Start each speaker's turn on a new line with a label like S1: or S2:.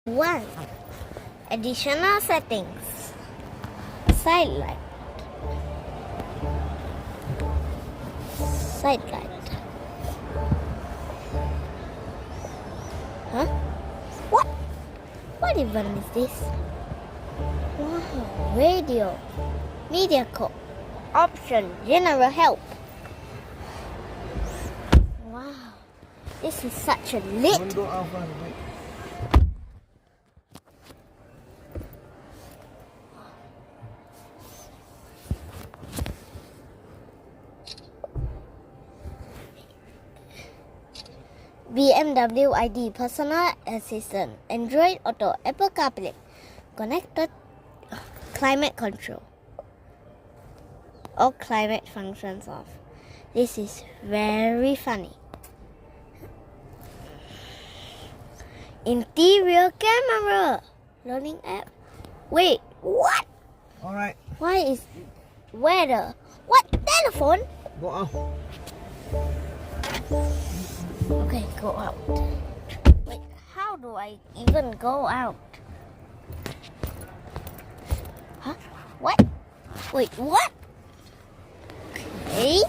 S1: 1. Additional settings. Side light. Side light. Huh? What? What even is this? Wow. Radio. Media code. Option. General help. Wow. This is such a lit. BMW ID Personal Assistant, Android Auto, Apple CarPlay, Connected Climate Control. All climate functions off. This is very funny. Interior camera. Loading app. Wait, what?
S2: Alright.
S1: Why is weather? What? Telephone?
S2: Go out.
S1: Okay, go out. Wait, how do I even go out? Huh? What? Wait, what? Okay.